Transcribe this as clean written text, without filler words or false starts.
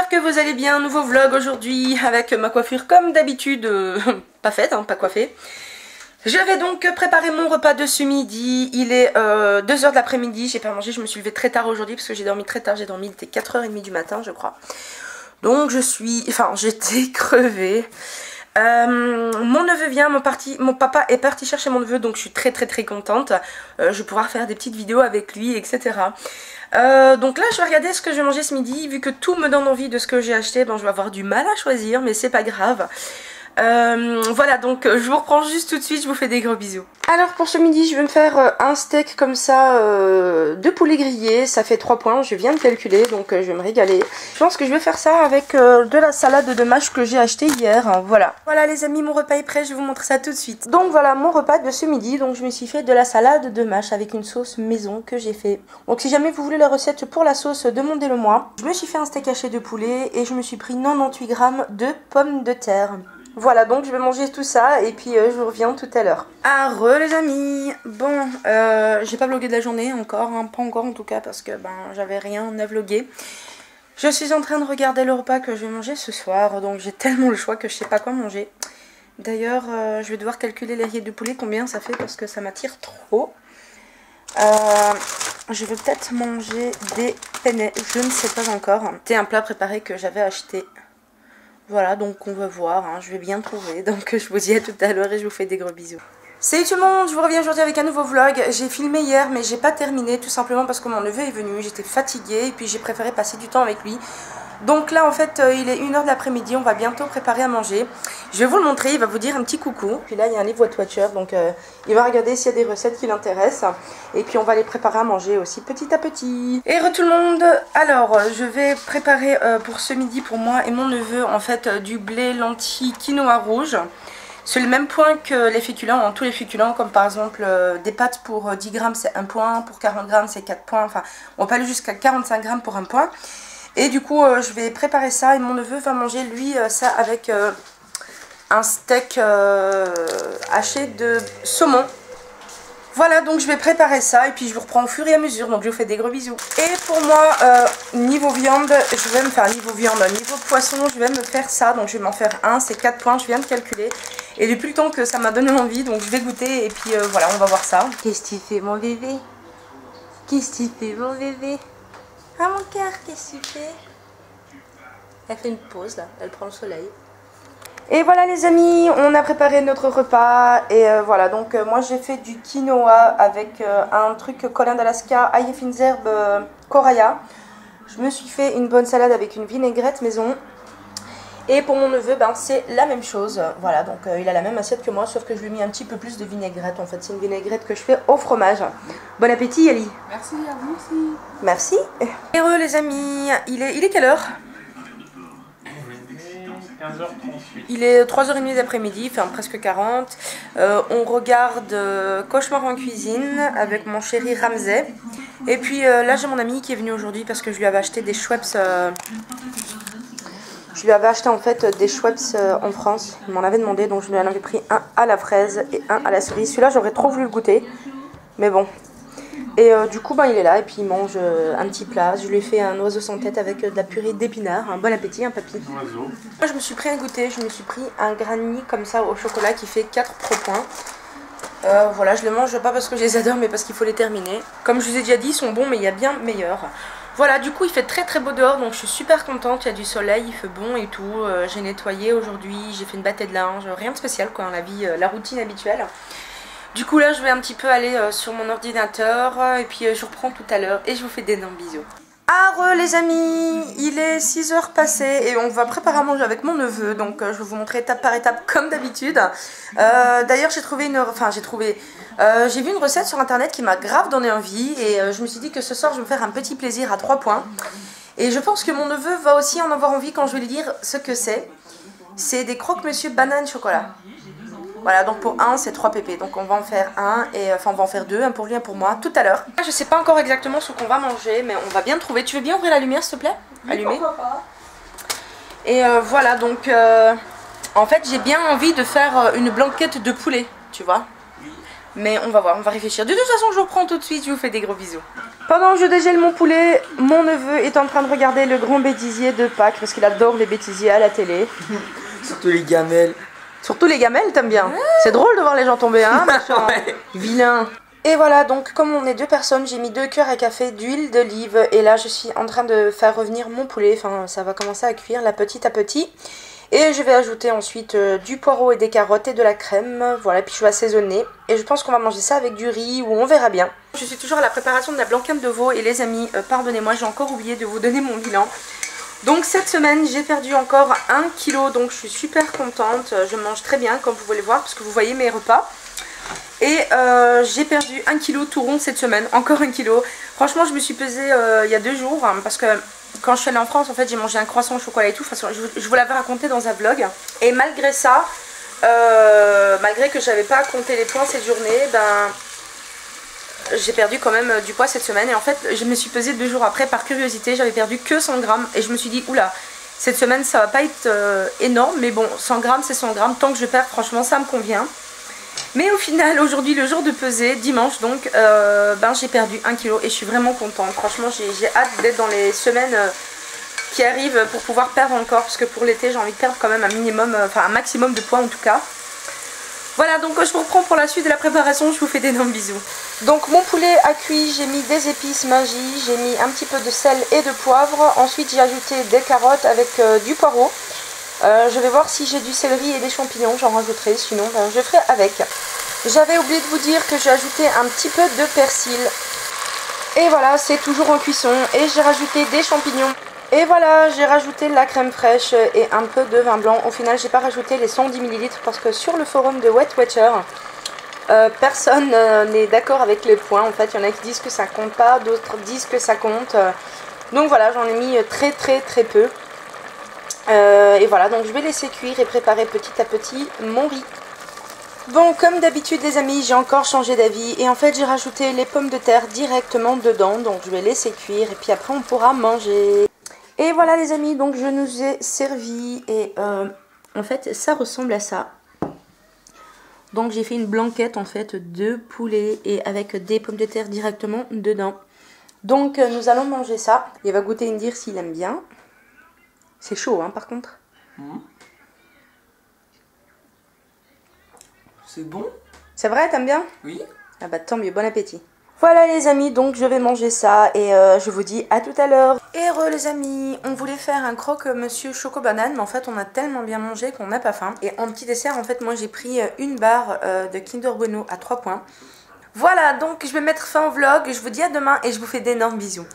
j'espère que vous allez bien. Nouveau vlog aujourd'hui avec ma coiffure comme d'habitude, pas faite, hein, pas coiffée. Je vais donc préparer mon repas de ce midi. Il est 2h de l'après-midi, j'ai pas mangé, je me suis levée très tard aujourd'hui parce que j'ai dormi très tard, j'ai dormi, il était 4h30 du matin je crois. Donc j'étais crevée. Mon neveu vient, mon papa est parti chercher mon neveu, donc je suis très contente. Je vais pouvoir faire des petites vidéos avec lui, etc. Donc là je vais regarder ce que je vais manger ce midi. Vu que tout me donne envie de ce que j'ai acheté, bon, je vais avoir du mal à choisir, mais c'est pas grave. Voilà, donc je vous reprends juste tout de suite, je vous fais des gros bisous. Alors pour ce midi je vais me faire un steak comme ça de poulet grillé, ça fait 3 points, je viens de calculer, donc je vais me régaler. Je pense que je vais faire ça avec de la salade de mâche que j'ai acheté hier, hein, voilà. Voilà les amis, mon repas est prêt, je vais vous montrer ça tout de suite. Donc voilà mon repas de ce midi, donc je me suis fait de la salade de mâche avec une sauce maison que j'ai fait. Donc si jamais vous voulez la recette pour la sauce, demandez-le moi. Je me suis fait un steak haché de poulet et je me suis pris 98 grammes de pommes de terre. Voilà, donc je vais manger tout ça et puis je vous reviens tout à l'heure. Les amis, bon, j'ai pas vlogué de la journée encore, hein, pas encore en tout cas parce que j'avais rien à vloguer. Je suis en train de regarder le repas que je vais manger ce soir, donc j'ai tellement le choix que je sais pas quoi manger. D'ailleurs, je vais devoir calculer les rillettes de poulet, combien ça fait parce que ça m'attire trop. Je vais peut-être manger des penne, je ne sais pas encore. C'était un plat préparé que j'avais acheté. Voilà, donc on va voir, hein, je vais bien trouver. Donc je vous dis à tout à l'heure et je vous fais des gros bisous. Salut tout le monde, je vous reviens aujourd'hui avec un nouveau vlog. J'ai filmé hier mais j'ai pas terminé tout simplement parce que mon neveu est venu, j'étais fatiguée et puis j'ai préféré passer du temps avec lui. Donc là en fait il est 1h de l'après-midi, on va bientôt préparer à manger. Je vais vous le montrer, il va vous dire un petit coucou. Puis là il y a un livre Watcher, donc il va regarder s'il y a des recettes qui l'intéressent. Et puis on va les préparer à manger aussi petit à petit. Et tout le monde, alors je vais préparer pour ce midi pour moi et mon neveu en fait du blé, lentilles, quinoa rouge. C'est le même point que les féculents, hein, tous les féculents, comme par exemple des pâtes pour 10 grammes c'est 1 point, pour 40 grammes c'est 4 points, enfin on peut aller jusqu'à 45 grammes pour 1 point. Et du coup je vais préparer ça et mon neveu va manger lui ça avec un steak haché de saumon. Voilà, donc je vais préparer ça et puis je vous reprends au fur et à mesure, donc je vous fais des gros bisous. Et pour moi, niveau viande, je vais me faire niveau poisson, je vais me faire ça, donc je vais m'en faire un, c'est 4 points, je viens de calculer. Et depuis le temps que ça m'a donné envie, donc je vais goûter et puis voilà, on va voir ça. Qu'est-ce que tu fais mon bébé? Qu'est-ce que tu fais mon bébé? Ah mon cœur, qu'est-ce que tu fais? Elle fait une pause là, elle prend le soleil. Et voilà les amis, on a préparé notre repas et voilà, donc moi j'ai fait du quinoa avec un truc colin d'Alaska, ail et fines herbes Coraya. Je me suis fait une bonne salade avec une vinaigrette maison. Et pour mon neveu, c'est la même chose. Voilà, donc il a la même assiette que moi, sauf que je lui ai mis un petit peu plus de vinaigrette. En fait, c'est une vinaigrette que je fais au fromage. Bon appétit, Ali. Merci à vous aussi. Merci. Heureux les amis, il est quelle heure? 15h38. Il est 3h30 d'après-midi, enfin presque 40. On regarde Cauchemar en cuisine avec mon chéri Ramsey. Et puis là j'ai mon ami qui est venu aujourd'hui parce que je lui avais acheté des Schweppes. Je lui avais acheté en fait des Schweppes en France. Il m'en avait demandé, donc je lui en avais pris un à la fraise et un à la cerise. Celui-là j'aurais trop voulu le goûter, mais bon. Et du coup il est là et puis il mange un petit plat. Je lui ai fait un oiseau sans tête avec de la purée d'épinards. Un bon appétit, un papy. Oiseau. Moi je me suis pris un goûter, je me suis pris un granny comme ça au chocolat qui fait 4 points. Voilà, je les mange pas parce que je les adore mais parce qu'il faut les terminer. Comme je vous ai déjà dit, ils sont bons mais il y a bien meilleur. Voilà, du coup il fait très beau dehors donc je suis super contente, il y a du soleil, il fait bon et tout. J'ai nettoyé aujourd'hui, j'ai fait une bâtée de linge, rien de spécial quoi, la vie, la routine habituelle. Du coup là je vais un petit peu aller sur mon ordinateur et puis je vous reprends tout à l'heure et je vous fais d'énormes bisous. Les amis, il est 6h passées et on va préparer à manger avec mon neveu, donc je vais vous montrer étape par étape comme d'habitude. D'ailleurs j'ai trouvé j'ai vu une recette sur internet qui m'a grave donné envie et je me suis dit que ce soir je vais me faire un petit plaisir à 3 points. Et je pense que mon neveu va aussi en avoir envie quand je vais lui dire ce que c'est. C'est des croque-monsieur banane chocolat. Voilà, donc pour un c'est 3 pp, donc on va en faire un, et enfin on va en faire 2, un pour lui, un pour moi, tout à l'heure. Je sais pas encore exactement ce qu'on va manger, mais on va bien trouver. Tu veux bien ouvrir la lumière s'il te plaît? Allumer. Et voilà, donc en fait j'ai bien envie de faire une blanquette de poulet, tu vois. Mais on va voir, on va réfléchir. De toute façon je vous reprends tout de suite, je vous fais des gros bisous. Pendant que je dégèle mon poulet, mon neveu est en train de regarder le grand bêtisier de Pâques parce qu'il adore les bêtisiers à la télé. Surtout les gamelles. Surtout les gamelles, t'aimes bien. C'est drôle de voir les gens tomber, hein, machin. Ouais. Vilain. Et voilà, donc comme on est 2 personnes, j'ai mis 2 cuillères à café d'huile d'olive. Et là, je suis en train de faire revenir mon poulet. Enfin, ça va commencer à cuire là petit à petit. Et je vais ajouter ensuite du poireau et des carottes et de la crème. Voilà, puis je vais assaisonner. Et je pense qu'on va manger ça avec du riz ou on verra bien. Je suis toujours à la préparation de la blanquette de veau. Et les amis, pardonnez-moi, j'ai encore oublié de vous donner mon bilan. Donc cette semaine, j'ai perdu encore 1 kg. Donc je suis super contente. Je mange très bien, comme vous pouvez le voir, parce que vous voyez mes repas. Et j'ai perdu 1 kg tout rond cette semaine, encore 1 kg. Franchement, je me suis pesée il y a 2 jours, hein, parce que quand je suis allée en France, en fait, j'ai mangé un croissant au chocolat et tout. Enfin, je vous l'avais raconté dans un vlog. Et malgré ça, malgré que j'avais pas compté les points cette journée, ben, j'ai perdu quand même du poids cette semaine. Et en fait, je me suis pesée 2 jours après par curiosité. J'avais perdu que 100 grammes. Et je me suis dit, oula, cette semaine, ça va pas être énorme. Mais bon, 100 grammes, c'est 100 grammes. Tant que je perds, franchement, ça me convient. Mais au final, aujourd'hui, le jour de pesée, dimanche, donc, ben, j'ai perdu 1 kg et je suis vraiment contente. Franchement, j'ai hâte d'être dans les semaines qui arrivent pour pouvoir perdre encore. Parce que pour l'été, j'ai envie de perdre quand même un minimum, enfin un maximum de poids en tout cas. Voilà, donc je vous reprends pour la suite de la préparation. Je vous fais d'énormes bisous. Donc mon poulet a cuit, j'ai mis des épices Maggi, j'ai mis un petit peu de sel et de poivre. Ensuite, j'ai ajouté des carottes avec du poireau. Je vais voir si j'ai du céleri et des champignons, j'en rajouterai, sinon ben, je ferai avec. J'avais oublié de vous dire que j'ai ajouté un petit peu de persil. Et voilà, c'est toujours en cuisson. Et j'ai rajouté des champignons. Et voilà, j'ai rajouté la crème fraîche et un peu de vin blanc. Au final, j'ai pas rajouté les 110 ml parce que sur le forum de Weight Watcher, personne n'est d'accord avec les points. En fait, il y en a qui disent que ça compte pas, d'autres disent que ça compte. Donc voilà, j'en ai mis très peu. Et voilà, donc je vais laisser cuire et préparer petit à petit mon riz. Bon, comme d'habitude les amis, j'ai encore changé d'avis et en fait j'ai rajouté les pommes de terre directement dedans. Donc je vais laisser cuire et puis après on pourra manger. Et voilà les amis, donc je nous ai servi et en fait ça ressemble à ça. Donc j'ai fait une blanquette en fait de poulet et avec des pommes de terre directement dedans. Donc nous allons manger ça. Il va goûter et me dire s'il aime bien. C'est chaud, hein, par contre. C'est bon? C'est vrai, t'aimes bien? Oui. Ah bah tant mieux, bon appétit. Voilà les amis, donc je vais manger ça et je vous dis à tout à l'heure. Et re les amis, on voulait faire un croque monsieur choco banane, mais en fait on a tellement bien mangé qu'on n'a pas faim. Et en petit dessert, en fait moi j'ai pris une barre de Kinder Bueno à 3 points. Voilà, donc je vais mettre fin au vlog, je vous dis à demain et je vous fais d'énormes bisous.